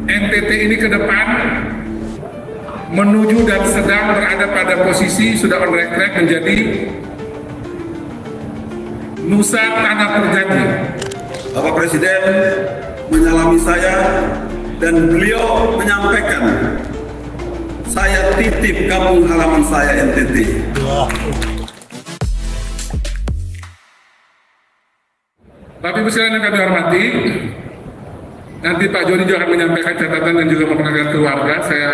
NTT ini ke depan menuju dan sedang berada pada posisi sudah on track menjadi Nusa Tanah Terjanji. Bapak Presiden menyalami saya dan beliau menyampaikan saya titip kampung halaman saya NTT. Bapak Ibu sekalian yang kami hormati, nanti Pak Joni juga akan menyampaikan catatan dan juga memperkenalkan keluarga. Saya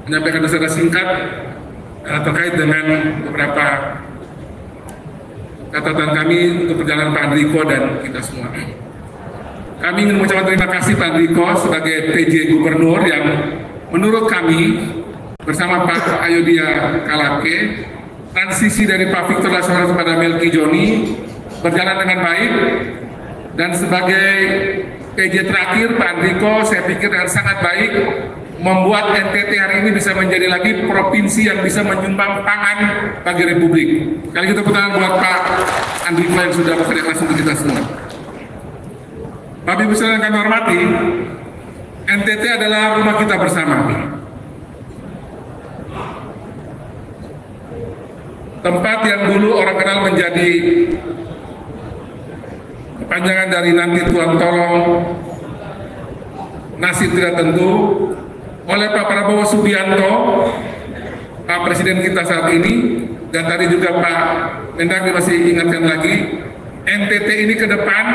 menyampaikan secara singkat terkait dengan beberapa catatan kami untuk perjalanan Pak Andriko dan kita semua. Kami ingin mengucapkan terima kasih Pak Andriko sebagai PJ Gubernur yang menurut kami bersama Pak Ayodhya Kalake, transisi dari Pak Victor Laskoara kepada Melki Joni berjalan dengan baik, dan sebagai PJ terakhir Pak Andriko saya pikir dengan sangat baik membuat NTT hari ini bisa menjadi lagi provinsi yang bisa menyumbang pangan bagi Republik. Kali kita pertanyaan buat Pak Andriko yang sudah bekerja keras untuk kita semua. Bapak Ibu sekalian yang kami hormati, NTT adalah rumah kita bersama. Tempat yang dulu orang kenal menjadi kepanjangan dari nanti Tuhan tolong, nasib tidak tentu, oleh Pak Prabowo Subianto, Pak Presiden kita saat ini, dan tadi juga Pak Mendagri masih ingatkan lagi, NTT ini ke depan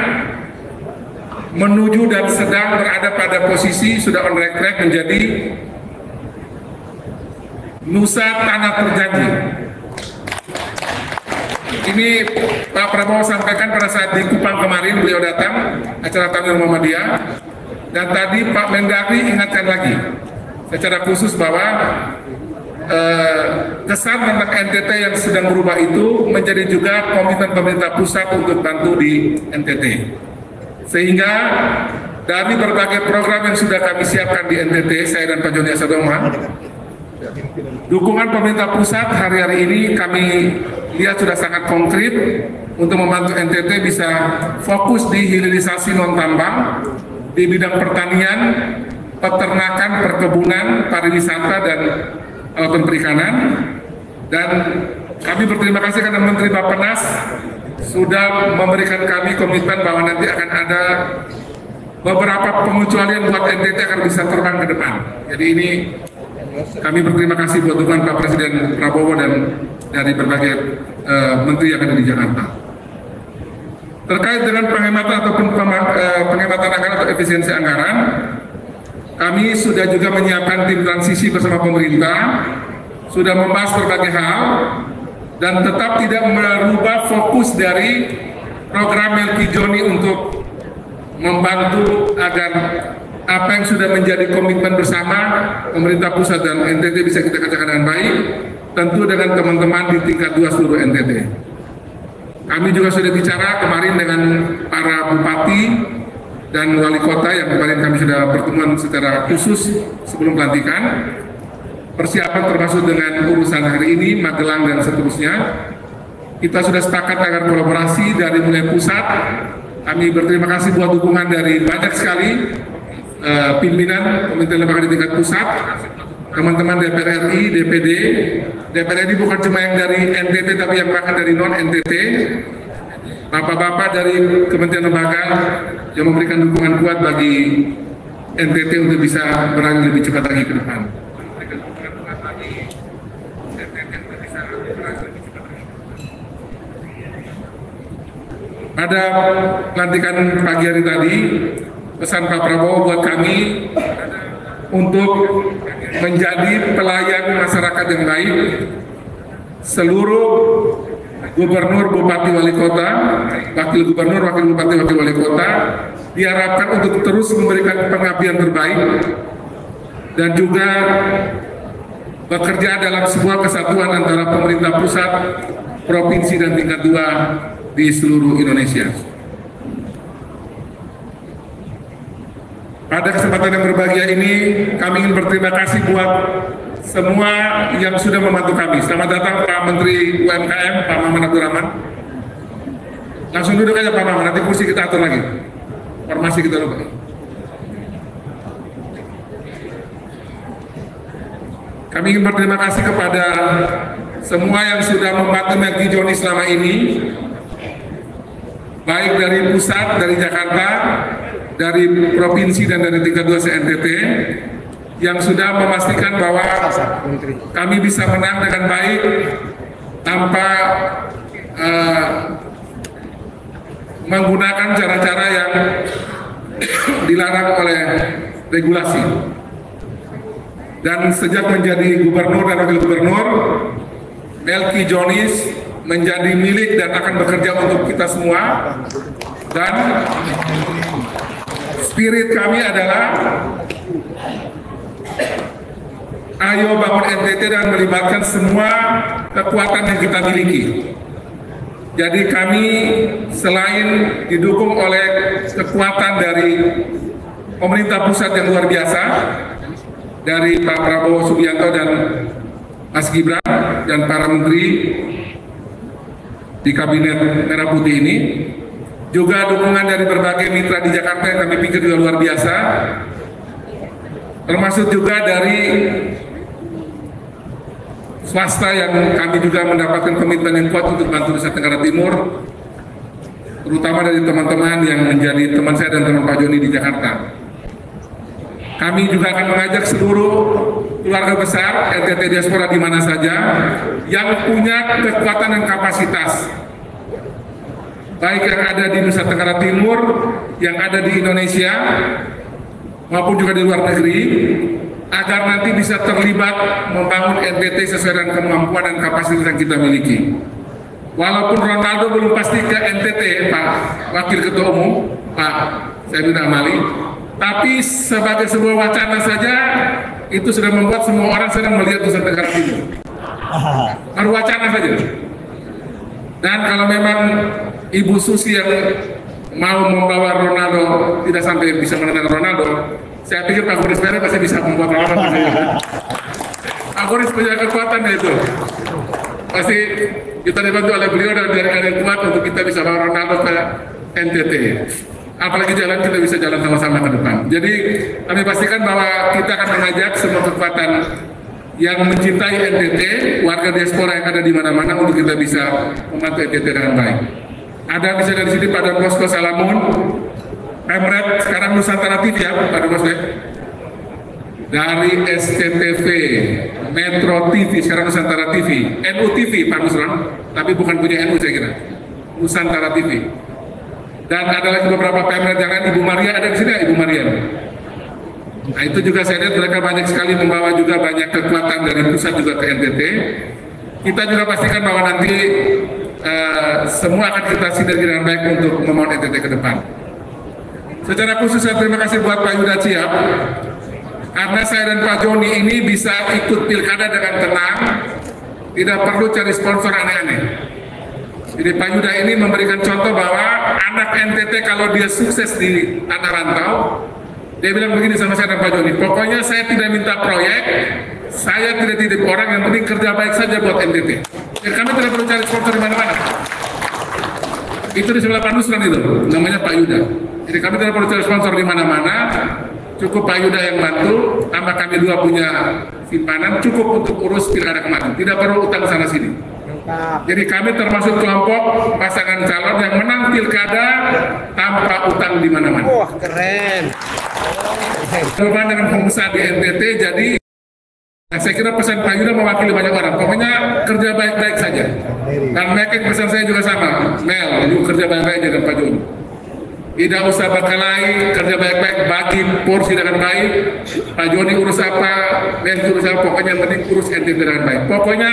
menuju dan sedang berada pada posisi sudah on track menjadi Nusa Tanah Terjanji. Ini Pak Prabowo sampaikan pada saat di Kupang kemarin, beliau datang acara Tahun Muhammadiyah, dan tadi Pak Mendagri ingatkan lagi secara khusus bahwa kesan tentang NTT yang sedang berubah itu menjadi juga komitmen pemerintah pusat untuk bantu di NTT. Sehingga dari berbagai program yang sudah kami siapkan di NTT, saya dan Pak Joni Asadoma, dukungan pemerintah pusat hari-hari ini kami lihat sudah sangat konkret untuk membantu NTT bisa fokus di hilirisasi non-tambang di bidang pertanian, peternakan, perkebunan, pariwisata, dan perikanan. Dan kami berterima kasih karena Menteri Bappenas sudah memberikan kami komitmen bahwa nanti akan ada beberapa pengecualian buat NTT akan bisa terbang ke depan. Jadi ini kami berterima kasih buat dukungan Pak Presiden Prabowo dan dari berbagai menteri yang ada di Jakarta. Terkait dengan penghematan ataupun penghematan anggaran atau efisiensi anggaran, kami sudah juga menyiapkan tim transisi bersama pemerintah, sudah membahas berbagai hal, dan tetap tidak merubah fokus dari program Melki Joni untuk membantu agar apa yang sudah menjadi komitmen bersama pemerintah pusat dan NTT bisa kita kerjakan dengan baik, tentu dengan teman-teman di tingkat 2 seluruh NTT. Kami juga sudah bicara kemarin dengan para bupati dan wali kota yang kemarin kami sudah pertemuan secara khusus sebelum pelantikan. Persiapan termasuk dengan urusan hari ini, Magelang dan seterusnya. Kita sudah sepakat agar kolaborasi dari mulai pusat. Kami berterima kasih buat dukungan dari banyak sekali pimpinan Kementerian Lembaga di tingkat pusat, teman-teman DPR RI, DPD. DPR RI bukan cuma yang dari NTT tapi yang bahkan dari non-NTT. Bapak-bapak dari Kementerian Lembaga yang memberikan dukungan kuat bagi NTT untuk bisa berani lebih cepat lagi ke depan. Pada pelantikan pagi hari tadi, pesan Pak Prabowo buat kami untuk menjadi pelayan masyarakat yang baik. Seluruh gubernur, bupati, wali kota, wakil gubernur, wakil bupati, wakil wali kota diharapkan untuk terus memberikan pengabdian terbaik dan juga bekerja dalam sebuah kesatuan antara pemerintah pusat, provinsi, dan tingkat 2 di seluruh Indonesia. Pada kesempatan yang berbahagia ini, kami ingin berterima kasih buat semua yang sudah membantu kami. Selamat datang Pak Menteri UMKM, Pak Maman Abdurrahman. Langsung duduk aja Pak Maman, nanti kursi kita atur lagi. Formasi kita lupa. Kami ingin berterima kasih kepada semua yang sudah membantu Melki Joni selama ini, baik dari pusat, dari Jakarta, dari provinsi dan dari tingkat 2 se-NTT, yang sudah memastikan bahwa kami bisa menang dengan baik tanpa menggunakan cara-cara yang dilarang oleh regulasi. Dan sejak menjadi gubernur dan wakil gubernur, Melki Joni menjadi milik dan akan bekerja untuk kita semua. Dan spirit kami adalah ayo bangun NTT dan melibatkan semua kekuatan yang kita miliki. Jadi kami selain didukung oleh kekuatan dari pemerintah pusat yang luar biasa, dari Pak Prabowo Subianto dan Mas Gibran dan para menteri di Kabinet Merah Putih ini, juga dukungan dari berbagai mitra di Jakarta yang kami pikir juga luar biasa, termasuk juga dari swasta yang kami juga mendapatkan komitmen yang kuat untuk bantu Nusa Tenggara Timur, terutama dari teman-teman yang menjadi teman saya dan teman Pak Joni di Jakarta. Kami juga akan mengajak seluruh keluarga besar NTT diaspora di mana saja yang punya kekuatan dan kapasitas, baik yang ada di Nusa Tenggara Timur, yang ada di Indonesia, maupun juga di luar negeri, agar nanti bisa terlibat membangun NTT sesuai dengan kemampuan dan kapasitas yang kita miliki. Walaupun Ronaldo belum pasti ke NTT, Pak Wakil Ketua Umum, Pak Zainuddin Amali, tapi sebagai sebuah wacana saja, itu sudah membuat semua orang sedang melihat Nusa Tenggara Timur. Baru wacana saja. Dan kalau memang Ibu Susi yang mau membawa Ronaldo tidak sampai bisa menentang Ronaldo, saya pikir Pak Boris Pere pasti bisa membuat Ronaldo. Pak Boris punya kekuatan itu. Pasti kita dibantu oleh beliau dan dari yang kuat untuk kita bisa bawa Ronaldo ke NTT. Apalagi jalan, kita bisa jalan sama-sama ke depan. Jadi kami pastikan bahwa kita akan mengajak semua kekuatan yang mencintai NTT, warga diaspora yang ada di mana-mana untuk kita bisa membantu NTT dengan baik. Ada bisa dari sini Pak Dan Bosco Salamun, Pemret, sekarang Nusantara TV ya Pak Dan Bosco. Dari SCTV, Metro TV, sekarang Nusantara TV, NU TV Pak Nusron, tapi bukan punya NU saya kira, Nusantara TV. Dan ada lagi beberapa Pemret yang lain, Ibu Maria ada di sini ya, Ibu Maria. Nah itu juga saya lihat mereka banyak sekali membawa juga banyak kekuatan dari pusat juga ke NTT. Kita juga pastikan bahwa nanti semua akan kita sinergi dengan baik untuk membangun NTT ke depan. Secara khusus saya terima kasih buat Pak Yuda Ciap, karena saya dan Pak Joni ini bisa ikut pilkada dengan tenang, tidak perlu cari sponsor aneh-aneh. Jadi Pak Yuda ini memberikan contoh bahwa anak NTT kalau dia sukses di tanah rantau, dia bilang begini sama saya dan Pak Joni, pokoknya saya tidak minta proyek, saya tidak titip orang, yang penting kerja baik saja buat NTT. Jadi kami tidak perlu cari sponsor di mana-mana. Itu di sebelah Pak Nusron itu, namanya Pak Yuda. Jadi kami tidak perlu cari sponsor di mana-mana, cukup Pak Yuda yang bantu, tambah kami dua punya simpanan, cukup untuk urus pilkada kemarin, tidak perlu utang sana sini. Jadi kami termasuk kelompok pasangan calon yang menang pilkada tanpa utang di mana-mana. Wah, keren. Hubungan dengan pengusaha di NTT, jadi saya kira pesan Pak Yuda mewakili banyak orang. Pokoknya kerja baik-baik saja. Dan mereka pesan saya juga sama, Mel, lu kerja baik-baik dengan Pak Joni. Tidak usah berkelahi, kerja baik-baik, bagi porsi dengan baik. Pak Joni urus apa, Mel urus apa, pokoknya yang penting urus NTT dengan baik. Pokoknya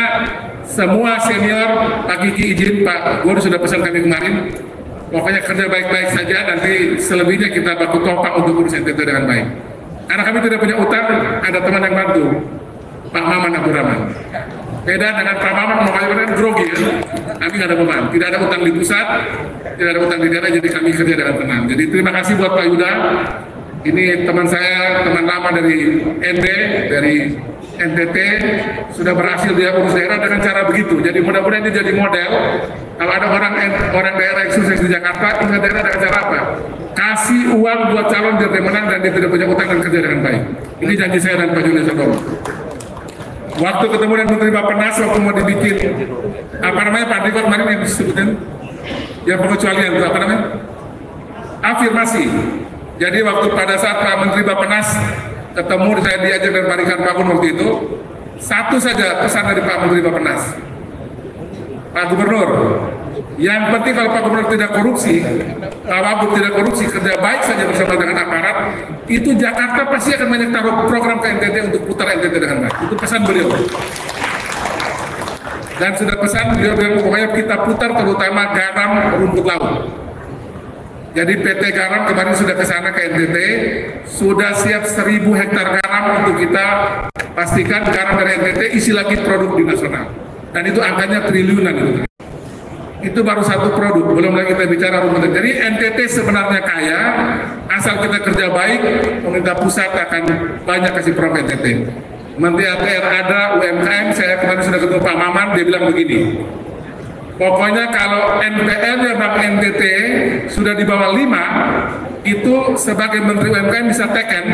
semua senior, Pak Kiki izin, Pak Guru sudah pesan kami kemarin, pokoknya kerja baik-baik saja, nanti selebihnya kita baku topak untuk urus NTT dengan baik. Karena kami tidak punya utang, ada teman yang bantu, Pak Maman Abdurrahman. Beda dengan Pak Maman, makanya grogi ya, kami nggak ada beban, tidak ada utang di pusat, tidak ada utang di daerah, jadi kami kerja dengan tenang. Jadi terima kasih buat Pak Yuda, ini teman saya, teman lama dari ND, dari NTT, sudah berhasil dia urus daerah dengan cara begitu. Jadi mudah-mudahan ini jadi model. Kalau ada orang daerah yang sukses di Jakarta, ingat daerah dengan cara apa? Kasih uang buat calon biar dia menang dan dia tidak punya utang dan kerja dengan baik. Ini janji saya dan Pak Joni Sodoro. Waktu ketemu dengan Menteri Bappenas, waktu mau dibikin apa namanya Pak Andri kemarin yang disebutin, yang pengecualian itu apa namanya? Afirmasi. Jadi waktu pada saat Pak Menteri Bappenas ketemu, saya diajak dengan Pak Rikard Bakun waktu itu, satu saja pesan dari Pak Menteri Bappenas, Pak Gubernur, yang penting kalau Pak Gubernur tidak korupsi, Pak Wagub tidak korupsi, kerja baik saja bersama dengan aparat, itu Jakarta pasti akan banyak taruh program ke NTT untuk putar NTT dengan baik. Itu pesan beliau. Dan sudah pesan beliau bilang pokoknya kita putar terutama garam rumput laut. Jadi PT Garam kemarin sudah ke sana ke NTT, sudah siap 1000 hektar garam untuk kita pastikan garam dari NTT isi lagi produk di nasional. Dan itu angkanya triliunan itu. Itu baru satu produk, belum lagi kita bicara rumah tangga. Jadi NTT sebenarnya kaya, asal kita kerja baik, pemerintah pusat akan banyak kasih program NTT. Menteri ATR ada, UMKM, saya kemarin sudah ketemu Pak Maman, dia bilang begini, pokoknya kalau NPL-nya Bank NTT sudah di bawah 5, itu sebagai Menteri UMKM bisa teken,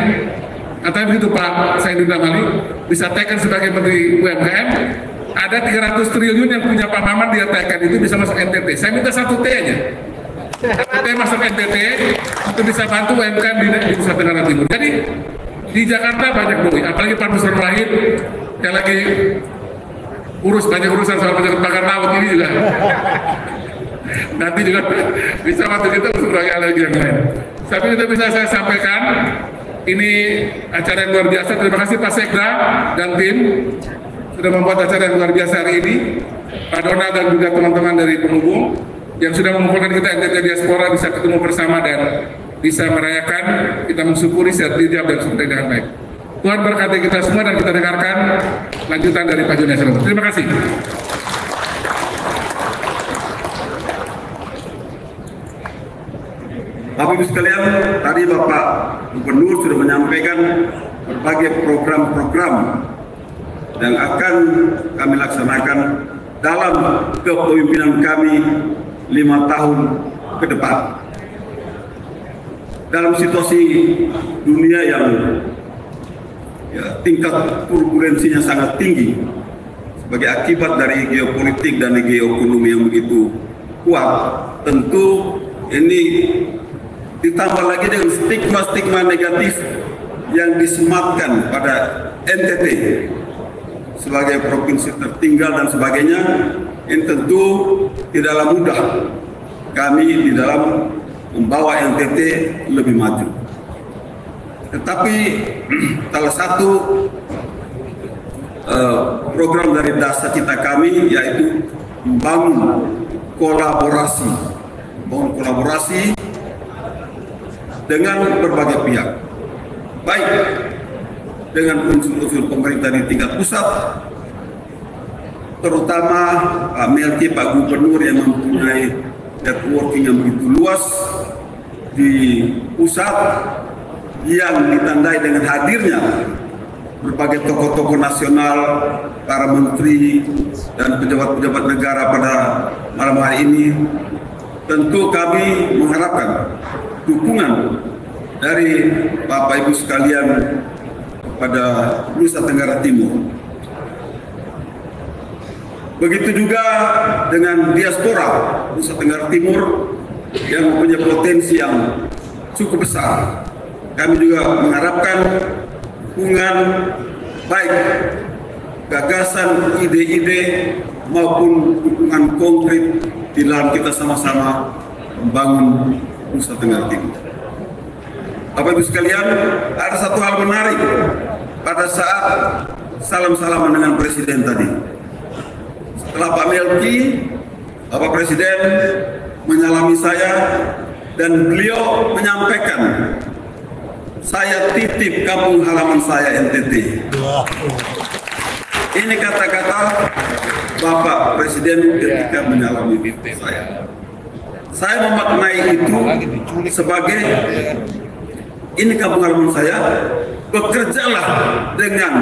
katanya begitu Pak Saidina Mali, bisa teken sebagai Menteri UMKM, ada 300 triliun yang punya Pak Maman dia teken, itu bisa masuk NTT. Saya minta 1 T aja. T masuk NTT, itu bisa bantu UMKM di Nusa Tenggara Timur. Jadi di Jakarta banyak doi, apalagi Pak Nusron Wahid yang lagi banyak urusan soal penjaga bakar laut ini juga. Nanti juga bisa waktu kita sebagai lagi yang lain. Tapi itu bisa saya sampaikan, ini acara yang luar biasa. Terima kasih Pak Sekda dan tim sudah membuat acara yang luar biasa hari ini, Pak Donald dan juga teman-teman dari penghubung yang sudah mengumpulkan kita NTT Diaspora bisa ketemu bersama dan bisa merayakan, kita mensyukuri sehat dijawab dan seperti dengan baik. Tuhan berkati kita semua dan kita dengarkan lanjutan dari Pak Joni Asrof. Terima kasih. Bapak Ibu sekalian, tadi Bapak Gubernur sudah menyampaikan berbagai program-program yang akan kami laksanakan dalam kepemimpinan kami 5 tahun ke depan. Dalam situasi dunia yang tingkat turbulensinya sangat tinggi sebagai akibat dari geopolitik dan geoekonomi yang begitu kuat, tentu ini ditambah lagi dengan stigma-stigma negatif yang disematkan pada NTT sebagai provinsi tertinggal dan sebagainya. Ini tentu tidaklah mudah kami di dalam membawa NTT lebih maju. Tetapi salah satu program dari dasar cita kami yaitu membangun kolaborasi dengan berbagai pihak, baik dengan unsur-unsur pemerintah di tingkat pusat, terutama Pak Melki, Pak Gubernur yang mempunyai networking yang begitu luas di pusat, yang ditandai dengan hadirnya berbagai tokoh-tokoh nasional, para menteri dan pejabat-pejabat negara pada malam hari ini. Tentu kami mengharapkan dukungan dari Bapak Ibu sekalian kepada Nusa Tenggara Timur. Begitu juga dengan diaspora Nusa Tenggara Timur yang mempunyai potensi yang cukup besar. Kami juga mengharapkan dukungan baik gagasan, ide-ide maupun dukungan konkret di dalam kita sama-sama membangun Nusa Tenggara Timur. Bapak Ibu sekalian, ada satu hal menarik pada saat salam-salaman dengan Presiden tadi. Setelah Pak Melki, Bapak Presiden menyalami saya dan beliau menyampaikan, saya titip kampung halaman saya NTT. Ini kata-kata Bapak Presiden ketika menyalami saya. Saya memaknai itu sebagai ini kampung halaman saya, bekerjalah dengan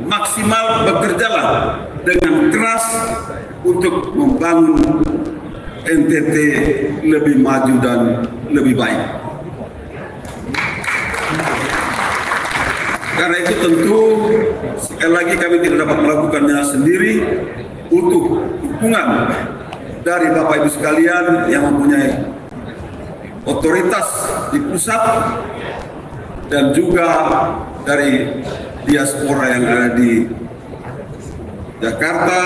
maksimal, bekerjalah dengan keras untuk membangun NTT lebih maju dan lebih baik. Karena itu tentu sekali lagi kami tidak dapat melakukannya sendiri, butuh dukungan dari Bapak Ibu sekalian yang mempunyai otoritas di pusat dan juga dari diaspora yang ada di Jakarta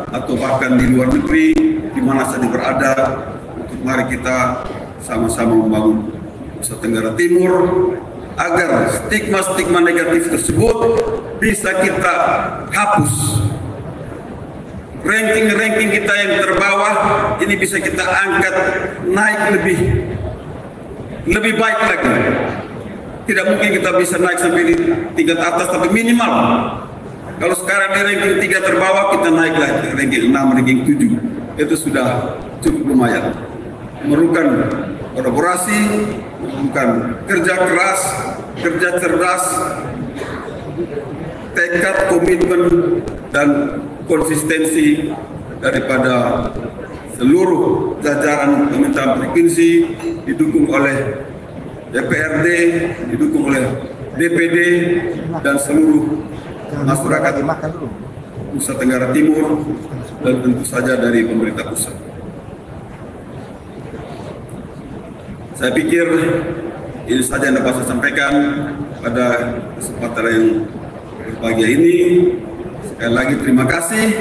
atau bahkan di luar negeri, di mana saja berada, untuk mari kita sama-sama membangun Nusa Tenggara Timur agar stigma-stigma negatif tersebut bisa kita hapus. Ranking kita yang terbawah ini bisa kita angkat naik lebih baik lagi. Tidak mungkin kita bisa naik sampai di tingkat atas, tapi minimal kalau sekarang di ranking 3 terbawah, kita naik lagi ranking 6, ranking 7. Itu sudah cukup lumayan. Memerlukan kolaborasi, memerlukan kerja keras, kerja cerdas, tekad, komitmen, dan konsistensi daripada seluruh jajaran pemerintahan provinsi, didukung oleh DPRD, didukung oleh DPD, dan seluruh masyarakat Nusa Tenggara Timur, dan tentu saja dari pemerintah pusat. Saya pikir ini saja yang dapat saya sampaikan pada kesempatan yang berbahagia ini. Sekali lagi terima kasih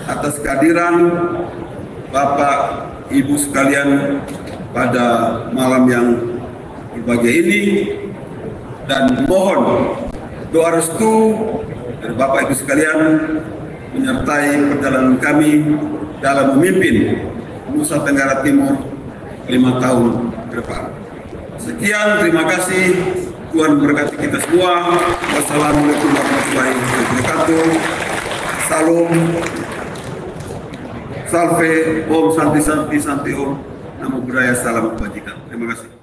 atas kehadiran Bapak Ibu sekalian pada malam yang berbahagia ini, dan mohon doa restu dari Bapak Ibu sekalian menyertai perjalanan kami dalam memimpin Nusa Tenggara Timur 5 tahun ke depan. Sekian, terima kasih. Tuhan memberkati kita semua. Wassalamualaikum warahmatullahi wabarakatuh. Salam, salve, om, santi, santi, santi, om. Namo Buddhaya, salam kebajikan. Terima kasih.